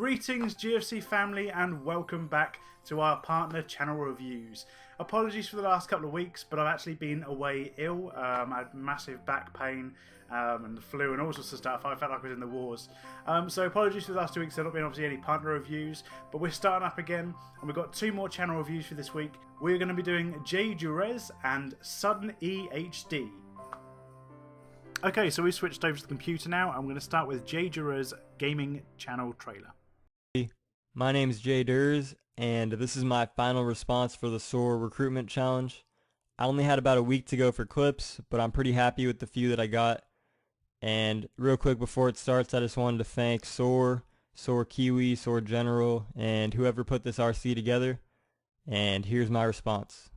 Greetings GFC family and welcome back to our partner channel reviews. Apologies for the last couple of weeks, but I've actually been away ill. I had massive back pain and the flu and all sorts of stuff. I felt like I was in the wars. So apologies for the last 2 weeks. There have not been obviously any partner reviews, but we're starting up again and we've got 2 more channel reviews for this week. We're going to be doing J Durez and Sudden EHD. Okay, so we switched over to the computer now. I'm going to start with J Durez gaming channel trailer. My name's Jay Durs, and this is my final response for the SOAR recruitment challenge. I only had about a week to go for clips, but I'm pretty happy with the few that I got. And real quick before it starts, I just wanted to thank SOAR, SOAR Kiwi, SOAR General, and whoever put this RC together. And here's my response.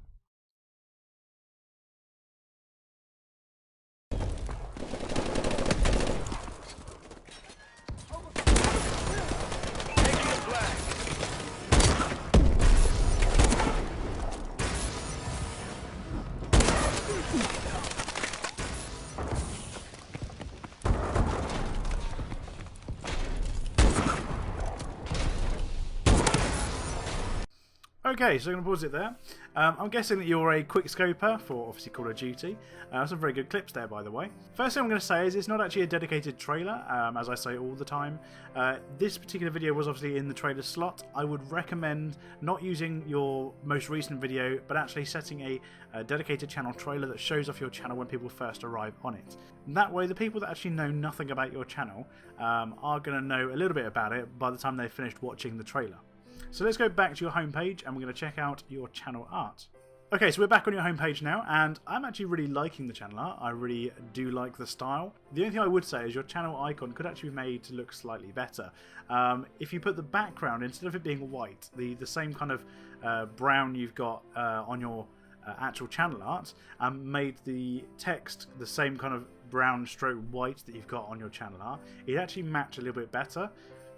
Okay, so I'm going to pause it there. I'm guessing that you're a quick scoper for obviously Call of Duty. Some very good clips there, by the way. First thing I'm going to say is it's not actually a dedicated trailer, as I say all the time. This particular video was obviously in the trailer slot. I would recommend not using your most recent video, but actually setting a dedicated channel trailer that shows off your channel when people first arrive on it. And that way, the people that actually know nothing about your channel are going to know a little bit about it by the time they've finished watching the trailer. So let's go back to your homepage and we're going to check out your channel art. Okay, so we're back on your homepage now, and I'm actually really liking the channel art. I really do like the style. The only thing I would say is your channel icon could actually be made to look slightly better. If you put the background, instead of it being white, the same kind of brown you've got on your actual channel art, made the text the same kind of brown stroke white that you've got on your channel art, it actually match a little bit better.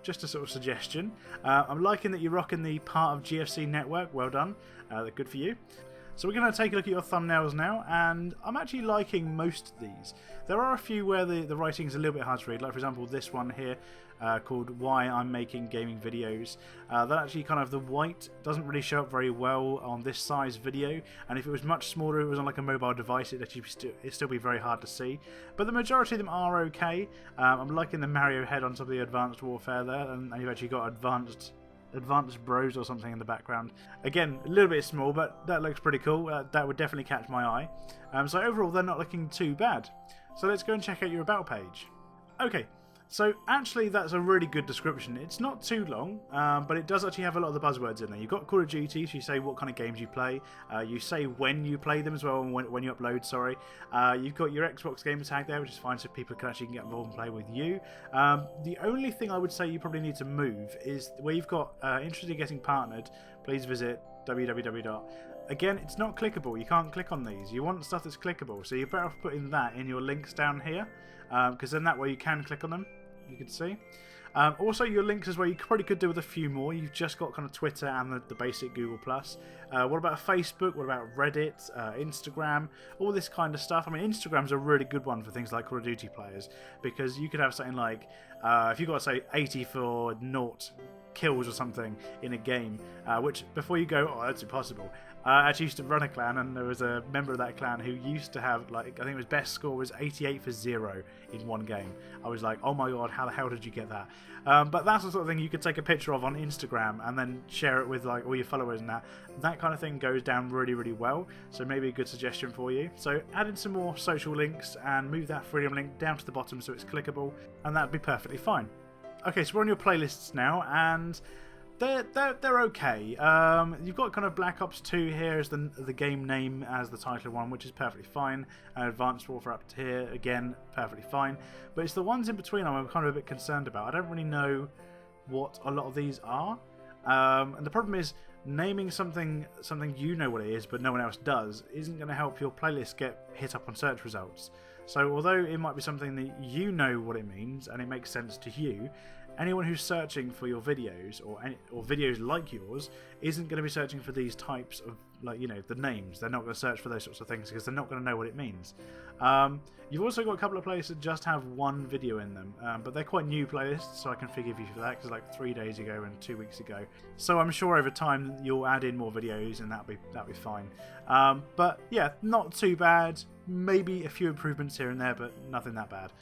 Just a sort of suggestion. I'm liking that you're rocking the part of GFC network. Well done. Good for you. So we're going to take a look at your thumbnails now, and I'm actually liking most of these. There are a few where the writing is a little bit hard to read, like for example this one here called Why I'm Making Gaming Videos. That actually kind of the white doesn't really show up very well on this size video, and if it was much smaller, it was on like a mobile device, it'd still be very hard to see. But the majority of them are okay. I'm liking the Mario head on top of the Advanced Warfare there, and you've actually got Advanced Bros or something in the background. Again, a little bit small, but that looks pretty cool. That would definitely catch my eye. So overall, they're not looking too bad. So let's go and check out your About page. Okay, so actually that's a really good description. It's not too long, but it does actually have a lot of the buzzwords in there. You've got Call of Duty, so you say what kind of games you play. You say when you play them as well, and when you upload, sorry. You've got your Xbox gamer tag there, which is fine, so people can actually get involved and play with you. The only thing I would say you probably need to move is where you've got interested in getting partnered, please visit www. Again, it's not clickable. You can't click on these. You want stuff that's clickable, so you're better off putting that in your links down here, because then that way you can click on them. You can see. Also, your links as well, you probably could do with a few more. You've just got kind of Twitter and the basic Google+. What about Facebook? What about Reddit? Instagram? All this kind of stuff. I mean, Instagram's a really good one for things like Call of Duty players, because you could have something like, if you've got, say, 80 for 0 kills or something in a game, which before you go, oh, that's impossible. I actually used to run a clan, and there was a member of that clan who used to have, like, I think his best score was 88 for 0 in one game. I was like, oh my god, how the hell did you get that? But that's the sort of thing you could take a picture of on Instagram and then share it with like all your followers and that. That kind of thing goes down really, really well. So maybe a good suggestion for you. So add in some more social links and move that freedom link down to the bottom so it's clickable, and that'd be perfectly fine. Okay, so we're on your playlists now, and they're okay. You've got kind of Black Ops 2 here as the game name as the title one, which is perfectly fine. Advanced Warfare up to here, again, perfectly fine. But it's the ones in between I'm kind of a bit concerned about. I don't really know what a lot of these are. And the problem is, naming something you know what it is but no one else does isn't going to help your playlist get hit up on search results. So although it might be something that you know what it means and it makes sense to you, anyone who's searching for your videos or videos like yours isn't going to be searching for these types of, like, you know, the names. They're not going to search for those sorts of things because they're not going to know what it means. You've also got a couple of playlists that just have one video in them, but they're quite new playlists, so I can forgive you for that because like 3 days ago and 2 weeks ago. So I'm sure over time you'll add in more videos and that'll be fine. But yeah, not too bad. Maybe a few improvements here and there, but nothing that bad.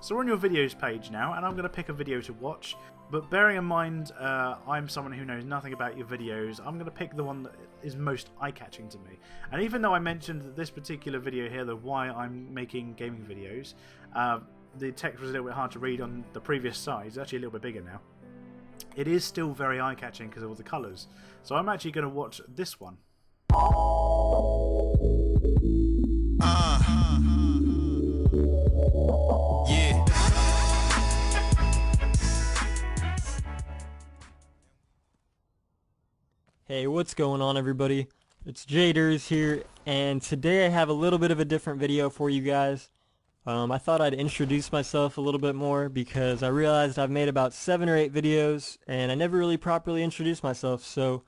So we're on your videos page now, and I'm going to pick a video to watch. But bearing in mind I'm someone who knows nothing about your videos, I'm going to pick the one that is most eye-catching to me. And even though I mentioned that this particular video here, the why I'm making gaming videos, the text was a little bit hard to read on the previous side. It's actually a little bit bigger now. It is still very eye-catching because of all the colours. So I'm actually going to watch this one. Yeah. Hey, what's going on, everybody? It's Jaders here, and today I have a little bit of a different video for you guys. I thought I'd introduce myself a little bit more because I realized I've made about 7 or 8 videos and I never really properly introduced myself, so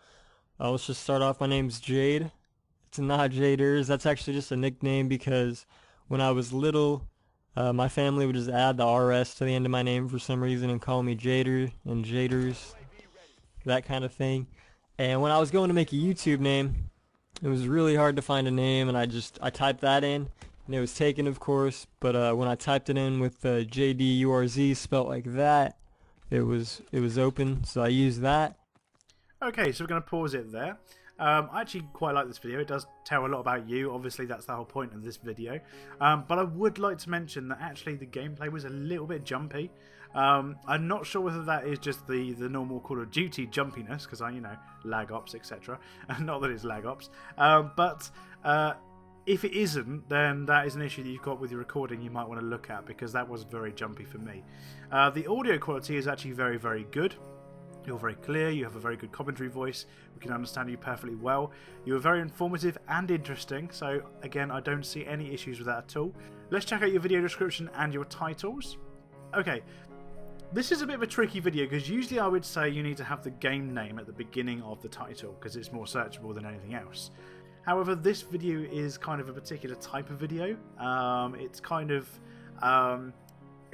let's just start off. My name's Jade. It's not Jaders. That's actually just a nickname because when I was little, my family would just add the RS to the end of my name for some reason and call me Jader and Jaders, that kind of thing. And when I was going to make a YouTube name, it was really hard to find a name, and I typed that in, and it was taken, of course. But when I typed it in with JDURZ spelt like that, it was open, so I used that. Okay, so we're going to pause it there. I actually quite like this video. It does tell a lot about you. Obviously, that's the whole point of this video. But I would like to mention that actually the gameplay was a little bit jumpy. I'm not sure whether that is just the normal Call of Duty jumpiness, because you know, lag ops, etc. Not that it's lag ops. But if it isn't, then that is an issue that you've got with your recording you might want to look at, because that was very jumpy for me. The audio quality is actually very, very good. You're very clear, you have a very good commentary voice, we can understand you perfectly well. You are very informative and interesting, so again, I don't see any issues with that at all. Let's check out your video description and your titles. Okay, this is a bit of a tricky video because usually I would say you need to have the game name at the beginning of the title because it's more searchable than anything else. However, this video is kind of a particular type of video. It's kind of a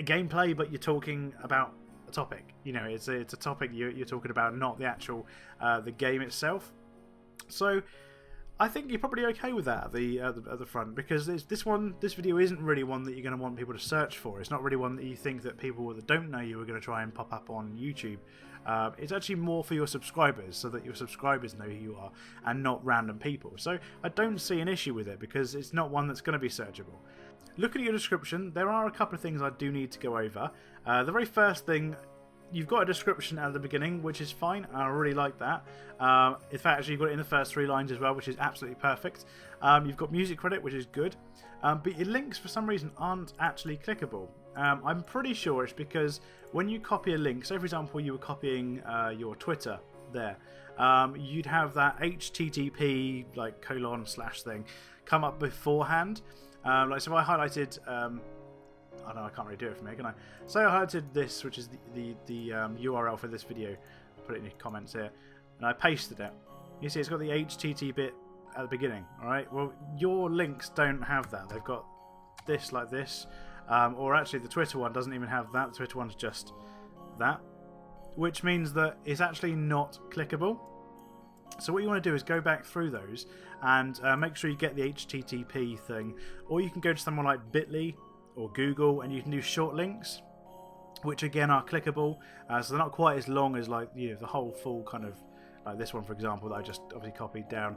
gameplay, but you're talking about a topic. You know, it's a topic you're talking about, not the actual the game itself. So I think you're probably okay with that at the front, because this video isn't really one that you're going to want people to search for. It's not really one that you think that people that don't know you are going to try and pop up on YouTube. It's actually more for your subscribers, so that your subscribers know who you are and not random people. So I don't see an issue with it because it's not one that's going to be searchable. Looking at your description, there are a couple of things I do need to go over. The very first thing, you've got a description at the beginning, which is fine. I really like that. In fact, actually, you've got it in the first 3 lines as well, which is absolutely perfect. You've got music credit, which is good. But your links, for some reason, aren't actually clickable. I'm pretty sure it's because when you copy a link, so for example, you were copying your Twitter there, you'd have that HTTP like :/ thing come up beforehand. Like, so I highlighted... I know I can't really do it from here, can I? So I highlighted this, which is the URL for this video. I'll put it in your comments here. And I pasted it. You see it's got the HTTP bit at the beginning, alright? Well, your links don't have that. They've got this like this. Or actually the Twitter one doesn't even have that. The Twitter one's just that. Which means that it's actually not clickable. So what you want to do is go back through those and make sure you get the HTTP thing. Or you can go to someone like Bitly or Google, and you can do short links, which again are clickable, so they're not quite as long as, like, you know, the whole full kind of, like this one for example that I just obviously copied down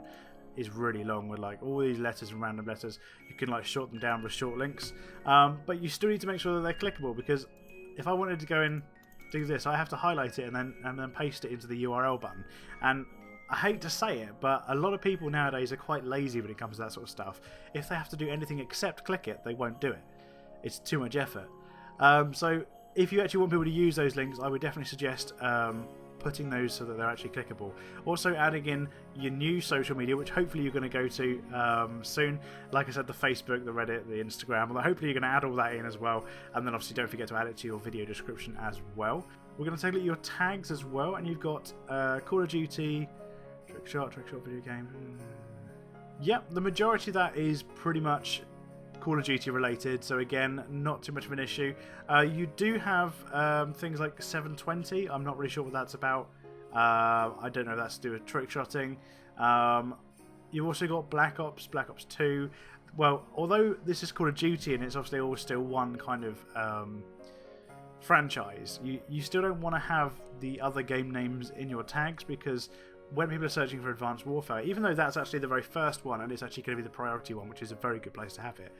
is really long with like all these letters and random letters. You can like short them down with short links, but you still need to make sure that they're clickable, because if I wanted to go and do this, I have to highlight it and then paste it into the URL button. And I hate to say it, but a lot of people nowadays are quite lazy when it comes to that sort of stuff. If they have to do anything except click it, they won't do it. It's too much effort. So if you actually want people to use those links, I would definitely suggest putting those so that they're actually clickable. Also adding in your new social media, which hopefully you're going to go to soon. Like I said, the Facebook, the Reddit, the Instagram. Well, hopefully you're going to add all that in as well. And then obviously don't forget to add it to your video description as well. We're going to take a look at your tags as well, and you've got Call of Duty, trick shot video game. Yep, the majority of that is pretty much Call of Duty related, so again, not too much of an issue. You do have things like 720. I'm not really sure what that's about. I don't know if that's to do with trick shotting. You've also got Black Ops 2. Well, although this is Call of Duty and it's obviously all still one kind of franchise, you still don't want to have the other game names in your tags, because when people are searching for Advanced Warfare, even though that's actually the very first one and it's actually going to be the priority one, which is a very good place to have it,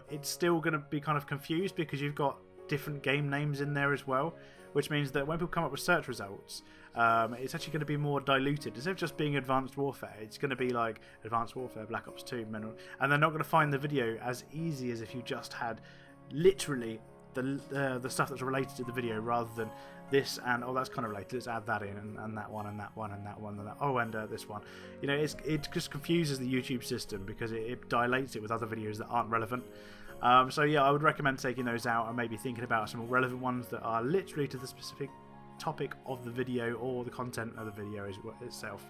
it's still going to be kind of confused because you've got different game names in there as well, which means that when people come up with search results, it's actually going to be more diluted. Instead of just being Advanced Warfare, it's going to be like Advanced Warfare, Black Ops 2, and they're not going to find the video as easy as if you just had literally the stuff that's related to the video, rather than this and oh, that's kind of related, let's add that in, and that one and that one and that one and that, oh, and this one. You know, it just confuses the YouTube system because it dilates it with other videos that aren't relevant. So yeah, I would recommend taking those out and maybe thinking about some more relevant ones that are literally to the specific topic of the video or the content of the video itself.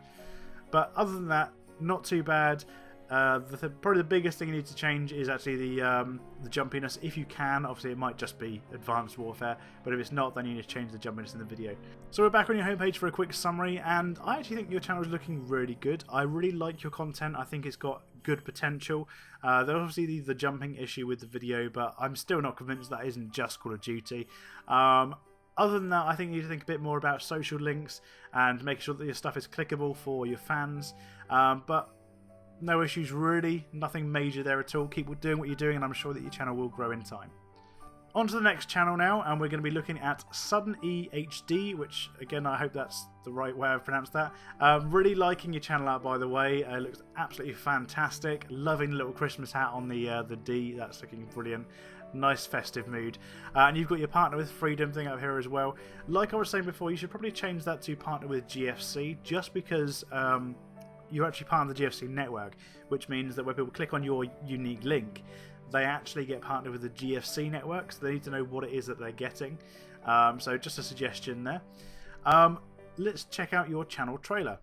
But other than that, not too bad. Probably the biggest thing you need to change is actually the jumpiness. If you can, obviously it might just be Advanced Warfare, but if it's not, then you need to change the jumpiness in the video. So we're back on your homepage for a quick summary, and I actually think your channel is looking really good. I really like your content. I think it's got good potential. There's obviously the jumping issue with the video, but I'm still not convinced that isn't just Call of Duty. Other than that, I think you need to think a bit more about social links and making sure that your stuff is clickable for your fans. But no issues really, nothing major there at all. Keep doing what you're doing and I'm sure that your channel will grow in time. On to the next channel now, and we're going to be looking at Sudden EHD, which again I hope that's the right way I've pronounced that. Really liking your channel out, by the way. It looks absolutely fantastic. Loving the little Christmas hat on the D, that's looking brilliant. Nice festive mood. And you've got your partner with Freedom thing up here as well. Like I was saying before, you should probably change that to partner with GFC, just because you're actually part of the GFC network, which means that when people click on your unique link, they actually get partnered with the GFC network, so they need to know what it is that they're getting. So just a suggestion there. Let's check out your channel trailer.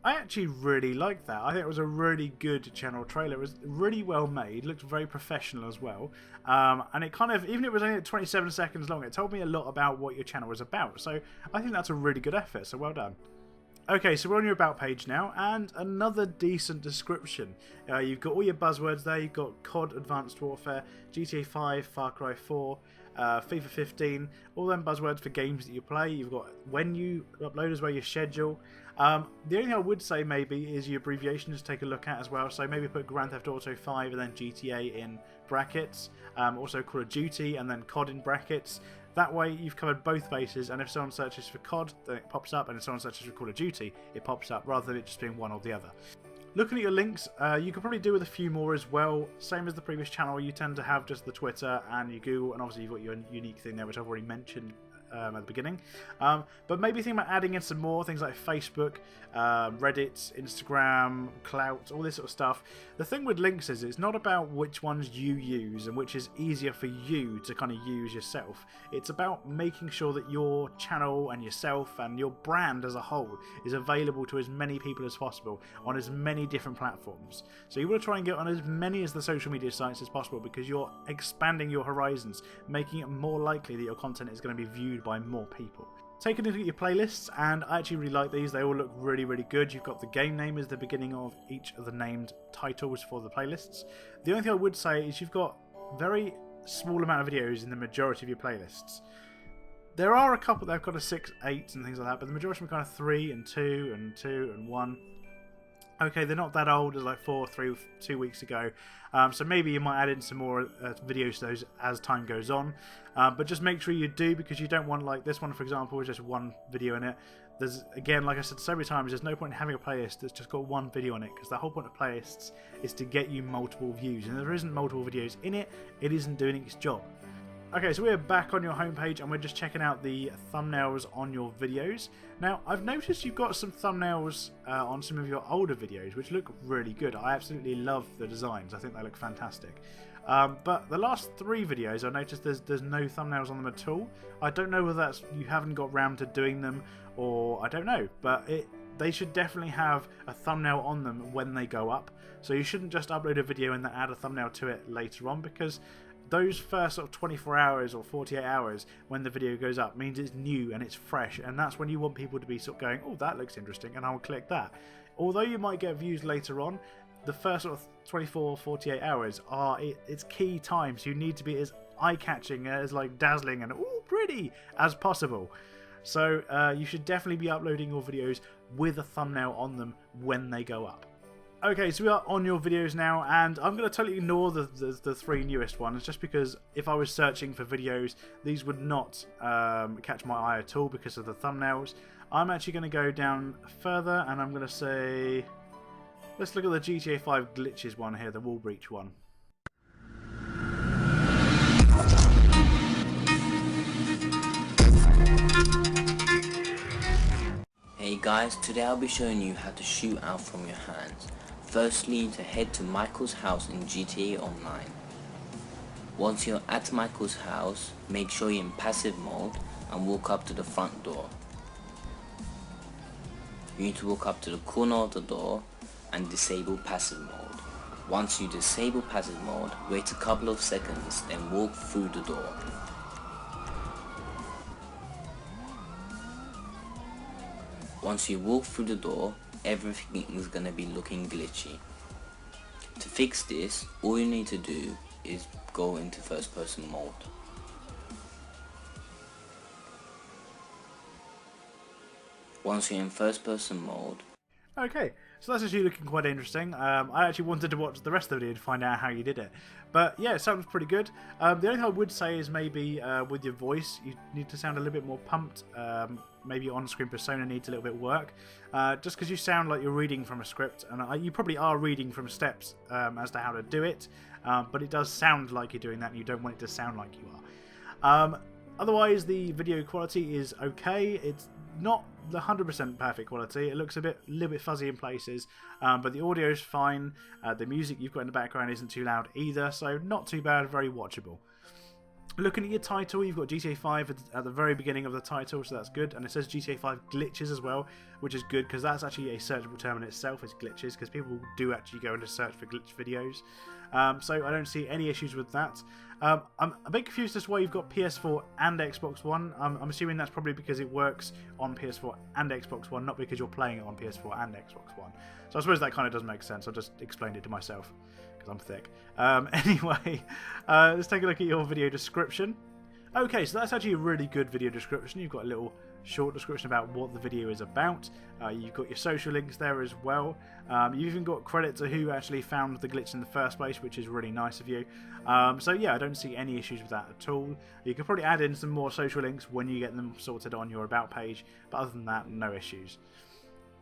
I actually really liked that. I think it was a really good channel trailer. It was really well made, looked very professional as well. And it kind of, even if it was only 27 seconds long, it told me a lot about what your channel was about. So I think that's a really good effort, so well done. Okay, so we're on your About page now, and another decent description. You've got all your buzzwords there. You've got COD, Advanced Warfare, GTA 5, Far Cry 4, FIFA 15, all them buzzwords for games that you play. You've got when you upload as well, your schedule. The only thing I would say maybe is your abbreviations to take a look at as well. So maybe put Grand Theft Auto 5 and then GTA in brackets. Also Call of Duty and then COD in brackets. That way you've covered both bases, and if someone searches for COD, then it pops up, and if someone searches for Call of Duty, it pops up, rather than it just being one or the other. Looking at your links, you could probably do with a few more as well. Same as the previous channel, you tend to have just the Twitter and your Google, and obviously you've got your unique thing there, which I've already mentioned at the beginning. But maybe think about adding in some more things like Facebook, Reddit, Instagram, Clout, all this sort of stuff. The thing with links is it's not about which ones you use and which is easier for you to kind of use yourself. It's about making sure that your channel and yourself and your brand as a whole is available to as many people as possible on as many different platforms. So you want to try and get on as many of the social media sites as possible, because you're expanding your horizons, making it more likely that your content is going to be viewed by more people. Take a look at your playlists, and I actually really like these. They all look really, really good. You've got the game name as the beginning of each of the named titles for the playlists. The only thing I would say is you've got very small amount of videos in the majority of your playlists. There are a couple that have got a 6, 8 and things like that, but the majority are kind of 3 and 2 and 2 and 1. Okay, they're not that old, as like 4, 3, 2 weeks ago. So maybe you might add in some more videos to those as time goes on. But just make sure you do, because you don't want, like this one for example, is just one video in it. there's, again, like I said so many times, there's no point in having a playlist that's just got one video on it, because the whole point of playlists is to get you multiple views, and if there isn't multiple videos in it, it isn't doing its job. Okay, so we're back on your homepage and we're just checking out the thumbnails on your videos. Now, I've noticed you've got some thumbnails on some of your older videos which look really good. I absolutely love the designs. I think they look fantastic. But the last 3 videos, I noticed there's no thumbnails on them at all. I don't know whether that's you haven't got round to doing them, or I don't know, but they should definitely have a thumbnail on them when they go up. So you shouldn't just upload a video and then add a thumbnail to it later on, because those first sort of 24 hours or 48 hours when the video goes up means it's new and it's fresh, and that's when you want people to be sort of going, oh, that looks interesting, and I'll click that. Although you might get views later on, the first sort of 24, 48 hours are it's key time, so you need to be as eye-catching, as like dazzling and ooh, pretty as possible. So you should definitely be uploading your videos with a thumbnail on them when they go up. Okay, so we are on your videos now, and I'm going to totally ignore the 3 newest ones, just because if I was searching for videos, these would not catch my eye at all because of the thumbnails. I'm actually going to go down further, and I'm going to say, let's look at the GTA 5 glitches one here, the wall breach one. Hey guys, today I'll be showing you how to shoot out from your hands. Firstly, to head to Michael's house in GTA Online. Once you're at Michael's house, make sure you're in passive mode and walk up to the front door. You need to walk up to the corner of the door and disable passive mode. Once you disable passive mode, wait a couple of seconds, then walk through the door. Once you walk through the door, everything is going to be looking glitchy. To fix this, all you need to do is go into first person mode. Once you're in first person mode, okay, so that's actually looking quite interesting. I actually wanted to watch the rest of the video to find out how you did it. But yeah, it sounds pretty good. The only thing I would say is maybe with your voice, you need to sound a little bit more pumped. Maybe your on-screen persona needs a little bit of work. Just because you sound like you're reading from a script, and you probably are reading from steps as to how to do it, but it does sound like you're doing that, and you don't want it to sound like you are. Otherwise, the video quality is okay. It's not the 100% perfect quality. It looks a little bit fuzzy in places, but the audio is fine. The music you've got in the background isn't too loud either, so not too bad, very watchable. Looking at your title, you've got GTA 5 at the very beginning of the title, so that's good. And it says GTA 5 glitches as well, which is good, because that's actually a searchable term in itself, is glitches, because people do actually go into search for glitch videos. So I don't see any issues with that. I'm a bit confused as to why you've got PS4 and Xbox One. I'm assuming that's probably because it works on PS4 and Xbox One, not because you're playing it on PS4 and Xbox One. So I suppose that kind of does make sense. I just explained it to myself, because I'm thick. Anyway, let's take a look at your video description. Okay, so that's actually a really good video description. You've got a little short description about what the video is about. You've got your social links there as well. You've even got credit to who actually found the glitch in the first place, which is really nice of you. So yeah, I don't see any issues with that at all. You could probably add in some more social links when you get them sorted on your about page, but other than that, no issues.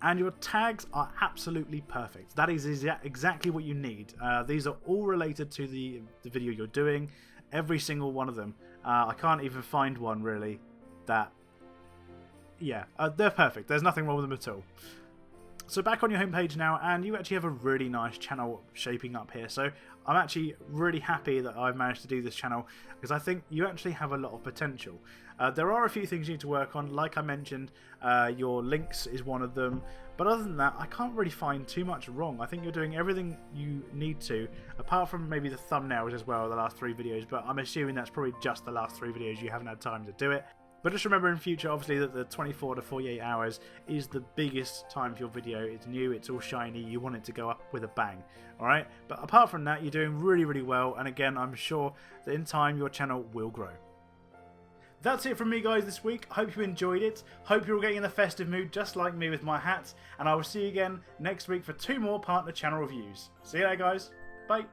And your tags are absolutely perfect. That is exactly what you need. These are all related to the video you're doing. Every single one of them. I can't even find one really that... Yeah, they're perfect. There's nothing wrong with them at all. So back on your homepage now, and you actually have a really nice channel shaping up here. So I'm actually really happy that I've managed to do this channel, because I think you actually have a lot of potential. There are a few things you need to work on. Like I mentioned, your links is one of them. But other than that, I can't really find too much wrong. I think you're doing everything you need to, apart from maybe the thumbnails as well, the last 3 videos. But I'm assuming that's probably just the last 3 videos. You haven't had time to do it. But just remember in future, obviously, that the 24 to 48 hours is the biggest time for your video. It's new, it's all shiny, you want it to go up with a bang, alright? But apart from that, you're doing really, really well, and again, I'm sure that in time your channel will grow. That's it from me, guys, this week. Hope you enjoyed it. Hope you're all getting in the festive mood, just like me with my hats, and I will see you again next week for 2 more partner channel reviews. See you later, guys. Bye.